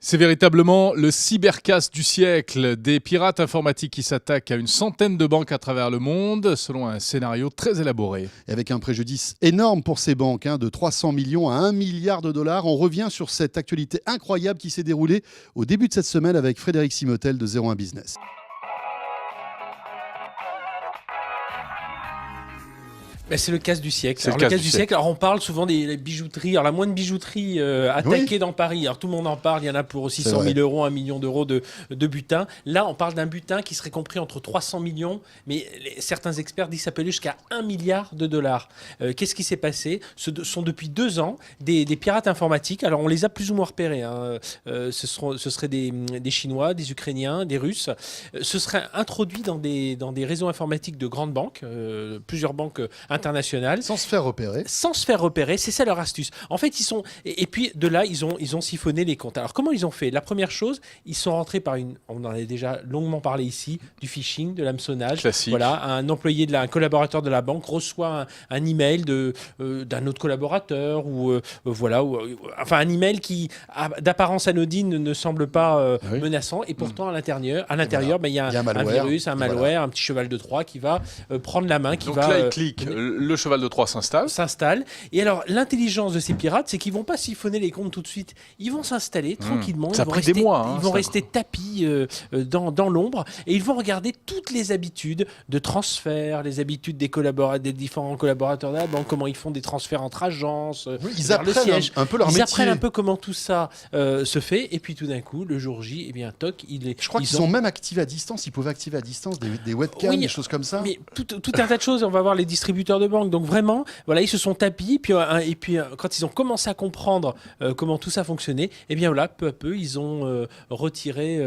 C'est véritablement le cybercasse du siècle. Des pirates informatiques qui s'attaquent à une centaine de banques à travers le monde, selon un scénario très élaboré. Et avec un préjudice énorme pour ces banques, de 300 millions à 1 milliard de dollars. On revient sur cette actualité incroyable qui s'est déroulée au début de cette semaine avec Frédéric Simotel de 01 Business. C'est le casse du siècle. C'est Alors, le le casse casse du du siècle, alors on parle souvent des bijouteries. Alors la moindre bijouterie attaquée dans Paris. Alors tout le monde en parle. Il y en a pour 600 000 euros, 1 million d'euros de butin. Là, on parle d'un butin qui serait compris entre 300 millions, mais certains experts disent que ça peut aller jusqu'à 1 milliard de dollars. Qu'est-ce qui s'est passé ? Ce sont depuis 2 ans des pirates informatiques. Alors on les a plus ou moins repérés. Ce seraient des Chinois, des Ukrainiens, des Russes. Ce serait introduit dans des réseaux informatiques de grandes banques, plusieurs banques internationales. Sans se faire repérer. Sans se faire repérer, c'est ça leur astuce. En fait, ils sont... Et puis, de là, ils ont siphonné les comptes. Alors, comment ils ont fait ? La première chose, ils sont rentrés par on en a déjà longuement parlé ici, du phishing, de l'hameçonnage. Classique. Voilà, un collaborateur de la banque reçoit un email d'un autre collaborateur enfin, un email qui, d'apparence anodine, ne semble pas menaçant. Et pourtant, à l'intérieur, il y a un virus, un malware, un petit cheval de Troie qui va prendre la main, Donc là, il clique, le cheval de Troie s'installe. Et alors, l'intelligence de ces pirates, c'est qu'ils vont pas siphonner les comptes tout de suite. Ils vont s'installer tranquillement. Ça a pris des mois. Ils vont rester tapis dans l'ombre et ils vont regarder toutes les habitudes de transfert, les habitudes des différents collaborateurs de la banque, comment ils font des transferts entre agences. Ils apprennent un peu leur métier. Ils apprennent un peu comment tout ça se fait. Et puis tout d'un coup, le jour J, eh bien, toc, Je crois qu'ils ont même activé à distance. Ils pouvaient activer à distance des webcams, des choses comme ça. Mais tout un tas de choses. On va voir les distributeurs de banque. Donc vraiment, voilà, ils se sont tapis. Et puis quand ils ont commencé à comprendre comment tout ça fonctionnait, eh bien voilà, peu à peu, ils ont retiré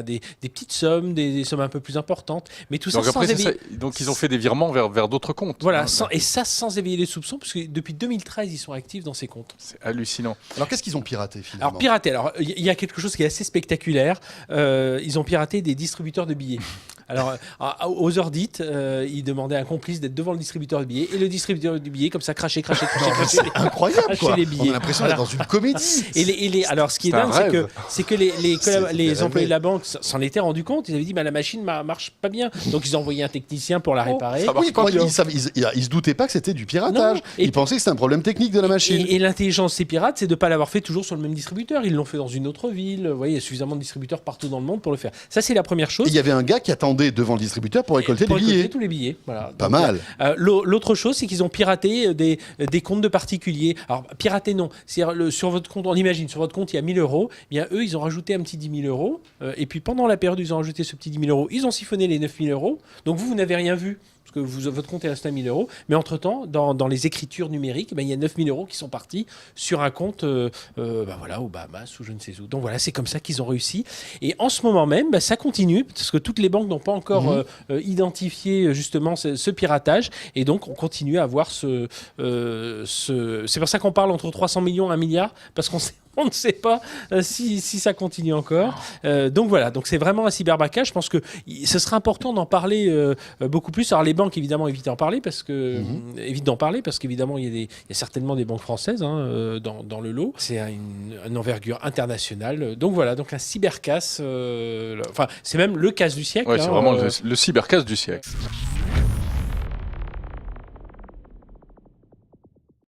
des petites sommes, des sommes un peu plus importantes. Mais tout ça Donc sans après, éveiller... Donc ils ont fait des virements vers d'autres comptes. Voilà, sans éveiller les soupçons, parce que depuis 2013, ils sont actifs dans ces comptes. C'est hallucinant. Alors qu'est-ce qu'ils ont piraté finalement ? Alors il y a quelque chose qui est assez spectaculaire. Ils ont piraté des distributeurs de billets. Alors, aux heures dites, ils demandaient à un complice d'être devant le distributeur de billets, et le distributeur de billets, comme ça, crachait C'est incroyable, quoi. les billets. On a l'impression d'être dans une comédie. Alors, ce qui est dingue, c'est que les employés de la banque s'en étaient rendus compte. Ils avaient dit, la machine marche pas bien. Donc, ils ont envoyé un technicien pour la réparer. Ils se doutaient pas que c'était du piratage. Ils pensaient que c'était un problème technique de la machine. Et l'intelligence de ces pirates, c'est de ne pas l'avoir fait toujours sur le même distributeur. Ils l'ont fait dans une autre ville. Vous voyez, il y a suffisamment de distributeurs partout dans le monde pour le faire. Ça, c'est la première chose. Il y avait un gars qui attendait devant le distributeur pour récolter des billets. Tous les billets. Voilà. Pas mal. L'autre chose, c'est qu'ils ont piraté des comptes de particuliers. Alors, pirater, non. C'est-à-dire, sur votre compte, on imagine, sur votre compte, il y a 1 000 euros. Eh bien, eux, ils ont rajouté un petit 10 000 euros. Et puis, pendant la période où ils ont rajouté ce petit 10 000 euros, ils ont siphonné les 9 000 euros. Donc, vous n'avez rien vu. Parce que votre compte est resté à 1 000 euros. Mais entre-temps, dans les écritures numériques, il y a 9 000 euros qui sont partis sur un compte aux Bahamas ou je ne sais où. Donc voilà, c'est comme ça qu'ils ont réussi. Et en ce moment même, ça continue, parce que toutes les banques n'ont pas encore identifié justement ce piratage. Et donc, on continue à avoir c'est pour ça qu'on parle entre 300 millions et 1 milliard, parce on ne sait pas si ça continue encore. Donc voilà, donc c'est vraiment un cyberbraquage. Je pense que ce sera important d'en parler beaucoup plus. Alors les banques, évidemment, évitent d'en parler parce qu'évidemment, il y a certainement des banques françaises dans le lot. C'est une envergure internationale. Donc voilà, donc un cybercasse. C'est même le casse du siècle. Ouais, c'est vraiment le cybercasse du siècle.